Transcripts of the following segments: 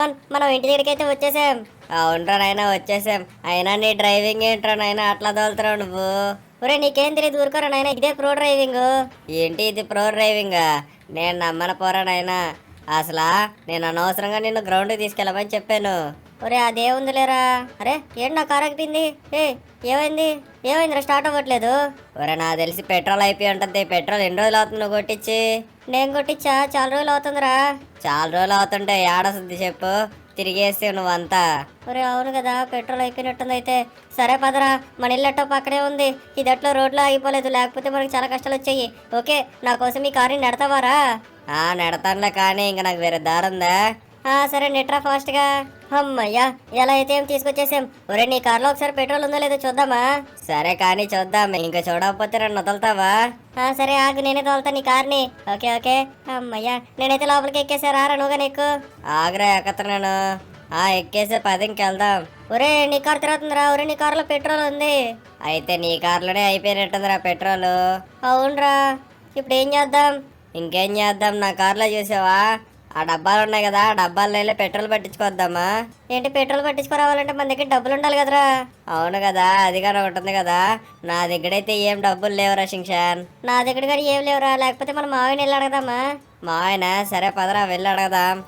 మోహన్ మనం ఇంటి దగ్గరికి అయితే వచ్చేసాం. అవునరా నాయనా వచ్చేసాం. అయినా నీ డ్రైవింగ్ ఏంట్రా నాయనా అట్లా తోలుతున్నావు నువ్వు? ఒరే నీకేం తెలియదు ఊరుకోరా నాయనా, ఇదే ప్రో డ్రైవింగ్. ఏంటి ఇది ప్రో డ్రైవింగా? నేను నమ్మన పోరా నాయనా. అసలా నేను అనవసరంగా నిన్ను గ్రౌండ్కి తీసుకెళ్ళమని చెప్పాను. ఒరే అదేముందిలేరా. అరే ఏంటి నా కారు ఆగిపోయింది? ఏమైంది? ఏమైందిరా స్టార్ట్ అవ్వట్లేదు? ఒరే నాకు తెలిసి పెట్రోల్ అయిపోయి ఉంటుంది. పెట్రోల్ ఎన్ని రోజులు అవుతుంది నువ్వు కొట్టించి? నేను కొట్టించా, చాలా రోజులు అవుతుందిరా. చాలా రోజులు అవుతుంటే ఏడొస్తుంది చెప్పు, తిరిగేస్తే నువ్వంతా. ఒరే అవును కదా, పెట్రోల్ అయిపోయినట్టుంది అయితే. సరే పదరా, మన ఇల్లు ఎట్టో పక్కనే ఉంది. ఇది ఎట్లో రోడ్లో ఆగిపోలేదు, లేకపోతే మనకి చాలా కష్టాలు వచ్చాయి. ఓకే నా కోసం ఈ కారుని నెడతావారా? నెడతానులే, కానీ ఇంకా నాకు వేరే దారి ఉందా? సరే నెట్రా ఫాస్ట్గా. అమ్మయ్యా ఎలా అయితే ఏం తీసుకొచ్చేసాం. ఒరే నీ కార్లో ఒకసారి పెట్రోల్ ఉందో లేదో చూద్దామా? సరే కానీ చూద్దాం, ఇంకా చూడకపోతే నన్ను వదులుతావా? సరే ఆగు, నేనే తోలుతా నీ కార్ని. Okay okay. అమ్మయ్యా నేనైతే లోపలికి ఎక్కేసారా నువ్వుగా నీకు? ఆగ్రా ఎక్కుతున్నాను. ఎక్కేసే 10కి వెళ్దాం. ఒరే నీ కార్ తిరుగుతుందిరా. ఒరే నీ కార్లో పెట్రోల్ ఉంది. అయితే నీ కార్లోనే అయిపోయినట్టుందిరా పెట్రోల్. అవునరా, ఇప్పుడు ఏం చేద్దాం? ఇంకేం చేద్దాం, నా కార్లో చూసావా ఆ డబ్బాలు ఉన్నాయి కదా, ఆ డబ్బాల్లో పెట్రోల్ పట్టించుకోద్దామా? ఏంటి పెట్రోల్ పట్టించుకోరావాలంటే మన దగ్గర డబ్బులు ఉండాలి కదరా? అవును కదా, అది కానీ ఒకటి ఉంది కదా. నా దగ్గరైతే ఏం డబ్బులు లేవురా శింషాన్. నా దగ్గర కానీ ఏం లేవురా, లేకపోతే మనం మావిని వెళ్ళి అడగదామా? మావినా? సరే పదరా వెళ్ళి అడగదాం.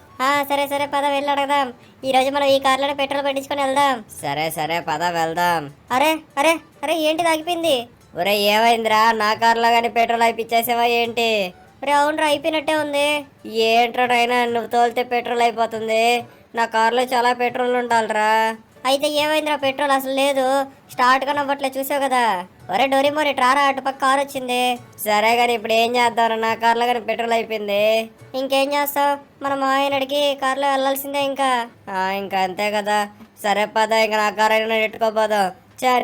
సరే సరే పద వెళ్ళి అడగదాం. ఈ రోజు మనం ఈ కార్లోనే పెట్రోల్ పట్టించుకొని వెళ్దాం. సరే సరే పద వెళ్దాం. అరే అరే అరే ఏంటి ఆగిపోయింది? ఒరే ఏమైందిరా, నా కార్లో కానీ పెట్రోల్ అయిపించేసావా ఏంటి? రే అవునరా అయిపోయినట్టే ఉంది. ఏంట్రా నాయనా నువ్వు తోలితే పెట్రోల్ అయిపోతుంది, నా కార్లో చాలా పెట్రోల్ ఉండాలిరా. అయితే ఏమైందిరా, పెట్రోల్ అసలు లేదు, స్టార్ట్ గా నవ్వట్లే చూసావు కదా. ఒరే డోరీమోని ట్రారా, అటుపక్క కార్ వచ్చింది. సరే కానీ ఇప్పుడు ఏం చేద్దాం, నా కార్లో కానీ పెట్రోల్ అయిపోయింది. ఇంకేం చేస్తావు, మనం ఆయన అడిగి కార్లో వెళ్ళాల్సిందే ఇంకా. ఇంకా అంతే కదా. సరే పద, ఇంకా నా కార్ అయినా నెట్టుకోపోదాం.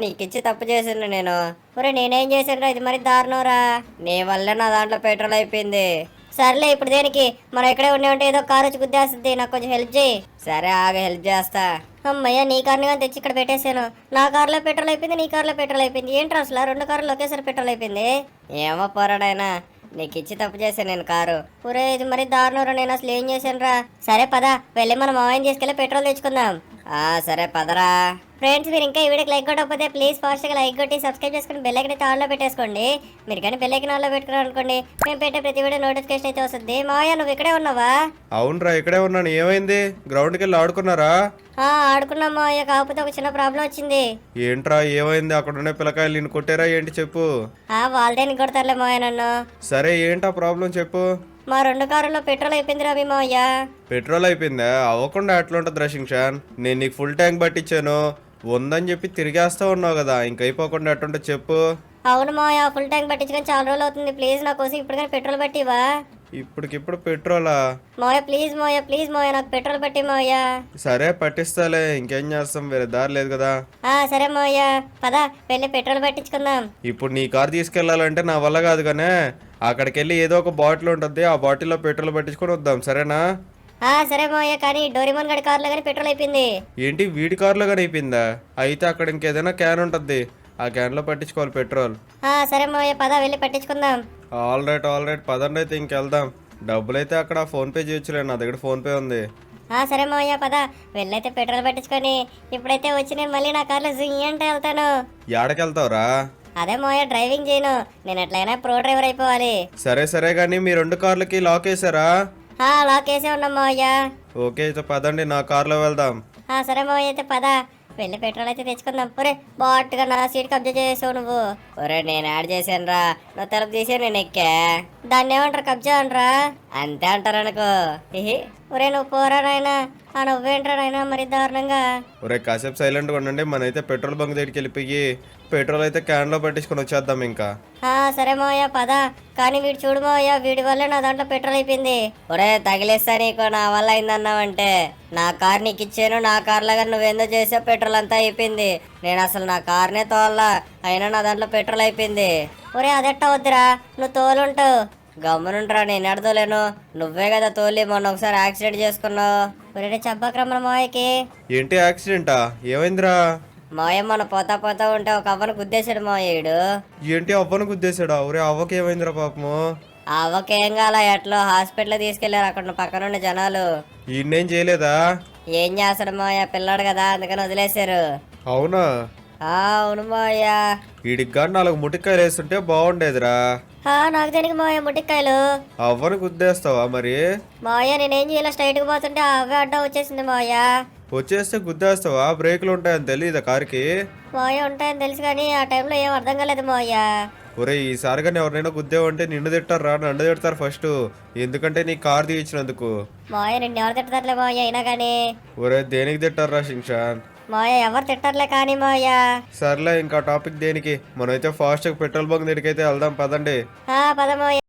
నీకిచ్చి తప్పు చేసిండు నేను. ఒరే నేనేం చేశాను, ఇది మరి దారుణంరా. నీ వల్ల నా దాంట్లో పెట్రోల్ అయిపోయింది. సర్లే ఇప్పుడు దేనికి, మనం ఇక్కడే ఉంటే ఏదో కారు వచ్చి గుద్దేస్తుంది, నాకు కొంచెం హెల్ప్ చేయి. సరే ఆగ హెల్ప్ చేస్తా. అమ్మయ్య నీ కార్ని కానీ తెచ్చి ఇక్కడ పెట్టేశాను. నా కార్లో పెట్రోల్ అయిపోయింది, నీ కార్లో పెట్రోల్ అయిపోయింది. ఏంట్రా అసలు రెండు కార్లు ఒకేసారి పెట్రోల్ అయిపోయింది? ఏమో పోరాడైనా, నీకు ఇచ్చి తప్పు చేశాను నేను కారు. ఒరే ఇది మరి దారుణంరా, నేను అసలు ఏం చేశాను రా. సరే పద వెళ్ళి మనం మావయ్యని తీసుకెళ్ళి పెట్రోల్ తెచ్చుకుందాం. సరే పదరా. ఫ్రెండ్స్ మీరు ఇంకా ఈ వీడియోకి లైక్ కొట్టకపోతే ప్లీజ్ ఫాస్ట్గా లైక్ కొట్టి సబ్స్క్రైబ్ చేసుకుని బెల్ ఐకాన్ అయితే ఆన్లో పెట్టేసుకోండి. మీరు కానీ బెల్ ఐకాన్ ఆన్లో పెట్టుకున్నారు అనుకోండి, మేము పెట్టే ప్రతి వీడియో నోటిఫికేషన్ అయితే వస్తుంది. మావయ్య నువ్వు ఇక్కడే ఉన్నావా? అవునరా ఇక్కడే ఉన్నాను. ఏమైంది, గ్రౌండ్కి వెళ్ళి ఆడుకున్నారా? ఆడుకున్నాం మావయ్య, కాకపోతే ఒక చిన్న ప్రాబ్లం వచ్చింది. ఏంట్రా ఏమైంది, అక్కడ ఉన్న పిల్లకాయలు నేను కొట్టారా ఏంటి చెప్పు. వాళ్ళదేని కొడతారులే మావయ్య నన్ను. సరే ఏంటా ప్రాబ్లం చెప్పు. మా రెండు కారుల్లో పెట్రోల్ అయిపోయింది రవి మావయ్య. పెట్రోల్ అయిపోయిందా? అవ్వకుండా ఎట్లా ఉంటుంది రషింగ్షాన్, నేను నీకు ఫుల్ ట్యాంక్ పట్టించాను, ఉందని చెప్పి తిరిగేస్తా ఉన్నావు కదా, ఇంకైపోకుండా ఎట్లుంటే చెప్పు. అవును మావయ్య, ఫుల్ ట్యాంక్ పట్టించుకొని చాలా రోజులు అవుతుంది. ప్లీజ్ నా కోసం ఇప్పుడు కానీ పెట్రోల్ పట్టివా? ఇప్పటికిప్పుడు పెట్రోలా? మావయ్య ప్లీజ్ మావయ్య, ప్లీజ్ మావయ్య నాకు పెట్రోల్ పట్టి మావయ్య. సరే పట్టిస్తాలే, ఇంకేం చేస్తాం, వేరే దారి లేదు కదా. సరే మావయ్య పద వెళ్ళి పెట్రోల్ పట్టించుకుందాం. ఇప్పుడు నీ కార్ తీసుకెళ్లాలంటే నా వల్ల కాదు కానీ, అక్కడికి వెళ్ళి ఏదో ఒక బాటిల్ ఉంటుంది, ఆ బాటిల్లో పెట్రోల్ పట్టించుకొని వద్దాం సరేనా? సరే మావయ్య, కానీ డోరేమోన్ గడి కార్లో కానీ పెట్రోల్ అయిపోయింది. ఏంటి వీడి కార్లో కానీ అయిపోయిందా? అయితే అక్కడ ఇంకేదైనా క్యాన్ ఉంటుంది, ఆ క్యాన్ లో పట్టించుకోవాలి పెట్రోల్. సరే మావయ్య పద వెళ్ళి పట్టించుకుందాం. ఆల్ రైట్ పదండి, అయితే ఇంకెళ్దాం. డబ్బులు అయితే అక్కడ ఫోన్ పే చేయొచ్చులే, నా దగ్గర ఫోన్ పే ఉంది. సరే మావయ్య పద వెళ్ళైతే పెట్రోల్ పట్టించుకొని ఇప్పుడైతే వచ్చి నేను మళ్ళీ నా కార్లో అంటే వెళ్తాను. ఎక్కడికెళ్తావురా? అదే మావయ్య డ్రైవింగ్ చేయను, నేను ఎట్లయినా ప్రో డ్రైవర్ అయిపోవాలి. సరే కానీ మీ రెండు కార్లకి లాక్ వేసారా? లాక్ వేసే ఉన్నాం మావయ్య. ఓకే అయితే పదండి, నా కార్లో వెళ్దాం. సరే మావయ్య అయితే పద వెళ్ళి పెట్రోల్ అయితే తెచ్చుకుందాం. ఒరే బాట్గా నా సీట్ కబ్జా చేసావు నువ్వు. ఒరే నేను యాడ్ చేశాను రా, నువ్వు తలుపు తీసే నేను ఎక్కా. దాన్ని ఏమంటారు, కబ్జా అంటారా? అంతే అంటారు అనుకో. ఒరే నువ్వు పోరా నాయనా. నువ్వేంట్రా నాయనా మరి దారుణంగా. ఒరే కాసేపు సైలెంట్ గా ఉండండి, మనైతే పెట్రోల్ బంక్ దగ్గరికి వెళ్ళిపోయి పెట్రోల్ అయితే క్యాన్ లో పట్టించుకొని వచ్చేద్దాం ఇంకా. సరే మావయ్య పద, కానీ వీడు చూడు మావయ్య, వీడి వల్ల నా దాంట్లో పెట్రోల్ అయిపోయింది. ఒరే తగిలేస్తా నీకు, నా వల్ల అయిందన్నావంటే. నా కార్ నీకు ఇచ్చాను, నా కార్ లాగా నువ్వేందో చేసావు, పెట్రోల్ అంతా అయిపోయింది. నేను అసలు నా కార్నే తోల్లా, అయినా నా దాంట్లో పెట్రోల్ అయిపోయింది. ఒరే అదెట్ట వద్దురా, నువ్వు తోలుంటావు. గమ్మునుంటరా, నేను ఎడతోలేను, నువ్వే కదా తోలి మొన్న ఒకసారి యాక్సిడెంట్ చేసుకున్నావు. ఒరే చెప్పక్రమణ మావయ్యకి. ఏంటి యాక్సిడెంటా? ఏమైందిరా? మావయ్య మన పోతా పోతా ఉంటే ఒక అవ్వను గుద్దేశాడు మావయ్యుడు. ఏంటి అవ్వను గుద్దేశాడా? ఒరే అవ్వకి ఏమైందిరా పాపము? అవ్వకేం కాల, ఎట్లో హాస్పిటల్ తీసుకెళ్లారు అక్కడ పక్కనున్న జనాలు. ఈయనేం చేయలేదా? ఏం చేస్తాడు మావయ్య, పిల్లాడు కదా అందుకని వదిలేశారు. అవునా? అవును మావయ్య. వీడికి కానీ 4 ముటికాయలు వేస్తుంటే బాగుండేదిరా. నాకు దేనికి మావయ్య ముట్టికాయలు? అవ్వని గుద్దేస్తావా మరి? మావయ్య నేనేం చేయాలి, స్ట్రైట్ గా పోతుంటే అవే అడ్డం వచ్చేసింది మావయ్య. వచ్చేస్తే గుద్దేస్తావా? బ్రేకులు ఉంటాయని తెలియదా కార్కి? మావయ్య ఉంటాయని తెలుసు కానీ ఆ టైంలో ఏం అర్థం కాలేదు మావయ్య. ఒరే ఈసారి కానీ ఎవరినైనా గుద్దేవంటే నిన్ను తిట్టారా? నన్ను తిడతారు ఫస్ట్. ఎందుకంటే నీ కార్ తీయించినందుకు. మావయ్య నిన్ను ఎవరు తిట్టతారులే మావయ్య అయినా కానీ. ఒరే దేనికి తిట్టారా షింషాన్? మావయ్య ఎవరు తిట్టర్లే కానీ మావయ్య. సర్లే ఇంకా టాపిక్ దేనికి, మనమైతే ఫాస్ట్గా పెట్రోల్ బంక్ దగ్గరికి అయితే వెళ్దాం పదండి. పద మావయ్య.